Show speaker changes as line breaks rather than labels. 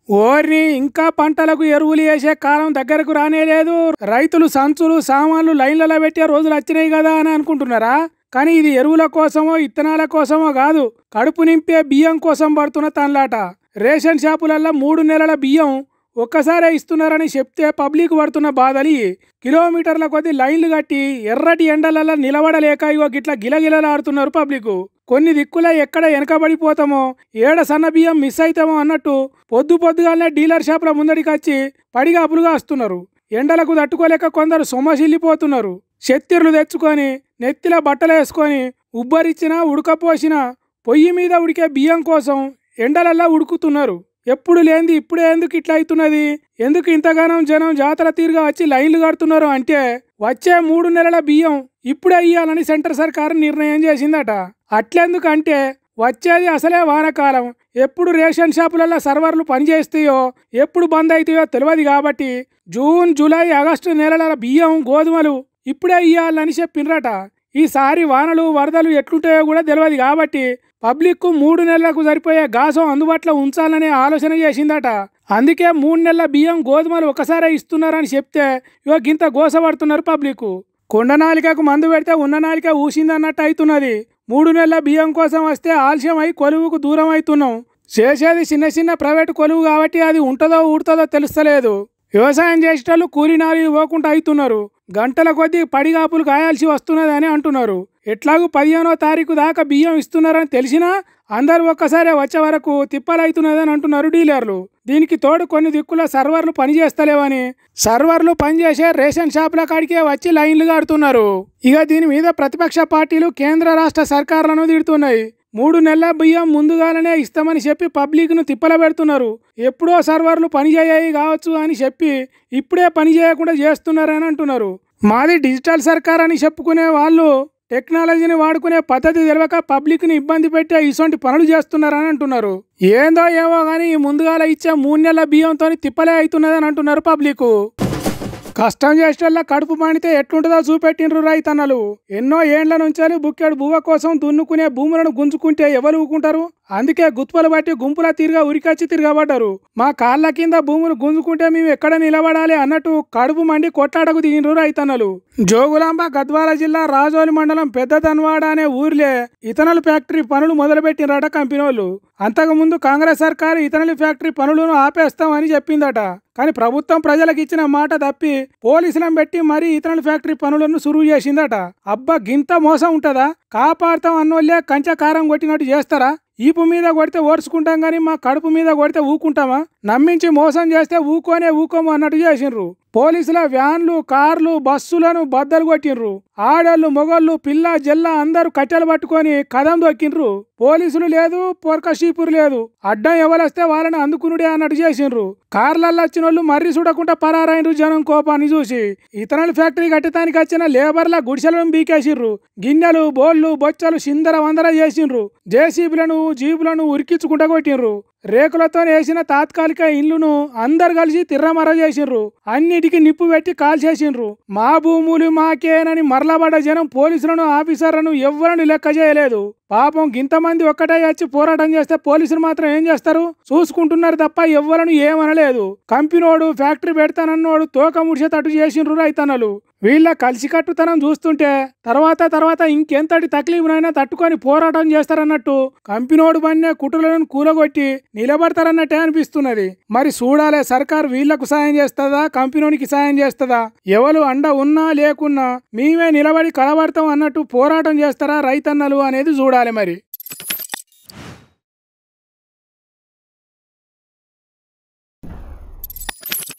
ఓర్ని ఇంకా పంటలకు ఎరువులు వేసే కాలం దగ్గరకు రానేలేదు. రైతులు సంచులు సామాన్లు లైన్లలో పెట్టే రోజులు వచ్చినాయి కదా అని అనుకుంటున్నారా? కానీ ఇది ఎరువుల కోసమో ఇత్తనాల కోసమో కాదు, కడుపు నింపే బియ్యం కోసం పడుతున్న తనలాట. రేషన్ షాపులల్లో 3 నెలల బియ్యం ఒక్కసారే ఇస్తున్నారని చెప్తే పబ్లిక్ పడుతున్న బాధలి. కిలోమీటర్ల కొద్ది లైన్లు కట్టి ఎర్రటి ఎండలలో నిలబడలేక ఇగో గిట్లా గిలగిలలాడుతున్నారు పబ్లిక్. కొన్ని దిక్కుల ఎక్కడ వెనకబడిపోతామో, ఏడ సన్న బియ్యం మిస్ అవుతామో అన్నట్టు పొద్దుగానే డీలర్ షాపుల ముందడికి వచ్చి పడిగాపులుగా వస్తున్నారు. ఎండలకు తట్టుకోలేక కొందరు సొమ్మసిల్లిపోతున్నారు. శత్తిర్లు తెచ్చుకొని నెత్తిలో బట్టలు వేసుకొని ఉబ్బరిచ్చినా ఉడకపోసినా పొయ్యి మీద ఉడికే బియ్యం కోసం ఎండలల్లా ఉడుకుతున్నారు. ఎప్పుడు లేంది ఇప్పుడే ఎందుకు ఇట్లా అవుతున్నది? ఎందుకు ఇంతగానం జనం జాతర తీరుగా వచ్చి లైన్లు కడుతున్నారు అంటే, వచ్చే 3 నెలల బియ్యం ఇప్పుడే ఇయ్యాలని సెంటర్ సర్కారు నిర్ణయం చేసిందట. అట్లెందుకంటే వచ్చేది అసలే వానకాలం, ఎప్పుడు రేషన్ షాపులలో సర్వర్లు పనిచేస్తాయో ఎప్పుడు బంద్ అవుతాయో తెలియదు. కాబట్టి జూన్ జూలై ఆగస్టు నెలల బియ్యం గోధుమలు ఇప్పుడే ఇయ్యాలని చెప్పిండ్రట. ఈసారి వానలు వరదలు ఎట్లుంటాయో కూడా తెలియదు. కాబట్టి పబ్లిక్ 3 నెలలకు సరిపోయే గాసం అందుబాటులో ఉంచాలనే ఆలోచన చేసిందట. అందుకే 3 నెలల బియ్యం గోధుమలు ఒకసారి ఇస్తున్నారని చెప్తే ఇగో గింత గోసపడుతున్నారు పబ్లిక్. కొండ నాలికకు మందు పెడితే ఉన్న నాలిక ఊసిందన్నట్టు అవుతున్నది. 3 నెలల బియ్యం కోసం వస్తే ఆలస్యం అయి కొలువుకు దూరం అవుతున్నాం. చేసేది చిన్న ప్రైవేటు కొలువు కాబట్టి అది ఉంటుందో ఊడుతుందో తెలుస్తలేదు. వ్యవసాయం చేసేటోళ్ళు కూలీనాలు పోకుండా అవుతున్నారు. గంటల కొద్దీ పడిగాపులు కాయాల్సి వస్తున్నదని అంటున్నారు. ఎట్లాగూ 15వ తారీఖు దాకా బియ్యం ఇస్తున్నారని తెలిసినా అందరూ ఒక్కసారి వచ్చే వరకు తిప్పలవుతున్నదని అంటున్నారు డీలర్లు. దీనికి తోడు కొన్ని దిక్కుల సర్వర్లు పనిచేస్తలేవని సర్వర్లు పనిచేసే రేషన్ షాపుల కాడికే వచ్చి లైన్లు కడుతున్నారు. ఇక దీని మీద ప్రతిపక్ష పార్టీలు కేంద్ర రాష్ట్ర సర్కార్లను తిడుతున్నాయి. 3 నెలల బియ్యం ముందుగానే ఇస్తామని చెప్పి పబ్లిక్ను తిప్పల పెడుతున్నారు. ఎప్పుడో సర్వర్లు పనిచేయాయి కావచ్చు అని చెప్పి ఇప్పుడే పని చేయకుండా చేస్తున్నారని అంటున్నారు. మాది డిజిటల్ సర్కార్ అని చెప్పుకునే వాళ్ళు టెక్నాలజీని వాడుకునే పద్ధతి తెలియక పబ్లిక్ని ఇబ్బంది పెట్టే ఇటువంటి పనులు చేస్తున్నారని అంటున్నారు. ఏందో ఏమో కానీ ఈ ముందుగాల ఇచ్చే 3 నెలల బియ్యంతో తిప్పలే అవుతున్నదని అంటున్నారు పబ్లిక్. కష్టం చేసేటల్లా కడుపు మానితే ఎట్లుంటుందో చూపెట్టిండ్రు రైతన్నలు. ఎన్నో ఏండ్ల నుంచి బుక్కెడు బువ్వ కోసం దున్నుకునే భూములను గుంజుకుంటే ఎవరు ఊకుంటారు? అందుకే గుత్పలు బట్టి గుంపుల తీరుగా ఉరికొచ్చి తిరగబడ్డారు. మా కాళ్ళ కింద భూములు గుంజుకుంటే మేము ఎక్కడ నిలబడాలి అన్నట్టు కడుపు మండి కొట్లాటకు దిగినరు రైతన్నలు. జోగులాంబ గద్వాల జిల్లా రాజోలి మండలం పెద్దదన్వాడ అనే ఊర్లే ఇథనాల్ ఫ్యాక్టరీ పనులు మొదలుపెట్టినరట కంపెనీలు. అంతకుముందు కాంగ్రెస్ సర్కారు ఇథనాల్ ఫ్యాక్టరీ పనులను ఆపేస్తామని చెప్పిందట. కానీ ప్రభుత్వం ప్రజలకు ఇచ్చిన మాట తప్పి పోలీసులను పెట్టి మరీ ఇథనాల్ ఫ్యాక్టరీ పనులను సురువు చేసిందట. అబ్బా గింత మోసం ఉంటుందా? కాపాడతాం అన్నోళ్ళే కంచకారం కొట్టినట్టు చేస్తారా? ఈపు మీద కొడితే ఓర్చుకుంటాం కానీ మా కడుపు మీద కొడితే ఊకుంటామా? నమ్మించి మోసం చేస్తే ఊకోము అన్నట్టు చేసిండ్రు. పోలీసుల వ్యాన్లు కార్లు బస్సులను బద్దలు కొట్టిండ్రు. ఆడోళ్ళు మొగోళ్ళు పిల్ల జల్ల అందరూ కట్టెలు పట్టుకొని కదం దొక్కిండ్రు. పోలీసులు లేదు పొరక షీపురు లేదు, అడ్డం ఎవరొస్తే వాళ్ళని అందుకునుడే అన్నట్టు చేసిండ్రు. కార్లల్లో వచ్చిన వాళ్ళు మర్రి చూడకుండా పరారైనరు జనం కోపాన్ని చూసి. ఇథనాల్ ఫ్యాక్టరీ కట్టడానికి వచ్చిన లేబర్ల గుడిసెలను బీకేసిండ్రు. గిన్నెలు బోళ్ళు బొచ్చలు చిందర వందర చేసిండ్రు. జేసీబీలను జీబులను ఉరికించుకుంటా కొట్టిండ్రు. రేకులతో వేసిన తాత్కాలిక ఇళ్లను అందరు కలిసి తిర్రమర చేసిండ్రు. అన్నిటికీ నిప్పు పెట్టి కాల్చేసిండ్రు. మా భూములు మాకేనని మరలబడ్డ జనం పోలీసులను ఆఫీసర్లను ఎవ్వరని లెక్క చేయలేదు. పాపం గింతమంది ఒక్కటే వచ్చి పోరాటం చేస్తే పోలీసులు మాత్రం ఏం చేస్తారు? చూసుకుంటున్నారు తప్ప ఎవ్వరను ఏమనలేదు. కంపెనోడు ఫ్యాక్టరీ పెడతానన్నోడు తోక ముడిచేటట్టు చేసిండ్రు రైతన్నలు. వీళ్ళ కలిసికట్టుతనం చూస్తుంటే తర్వాత ఇంకెంతటి తక్లీఫ్నైనా తట్టుకొని పోరాటం చేస్తారన్నట్టు కంపెనోడు బన్నే కుట్రలను కూలగొట్టి నిలబడతారన్నట్టే అనిపిస్తున్నది. మరి చూడాలే సర్కారు వీళ్లకు సాయం చేస్తుందా కంపెనీకి సాయం చేస్తుందా? ఎవరు అండ ఉన్నా లేకున్నా మేమే నిలబడి కలబడతాం అన్నట్టు పోరాటం చేస్తారా రైతన్నలు అనేది చూడాలి మరి.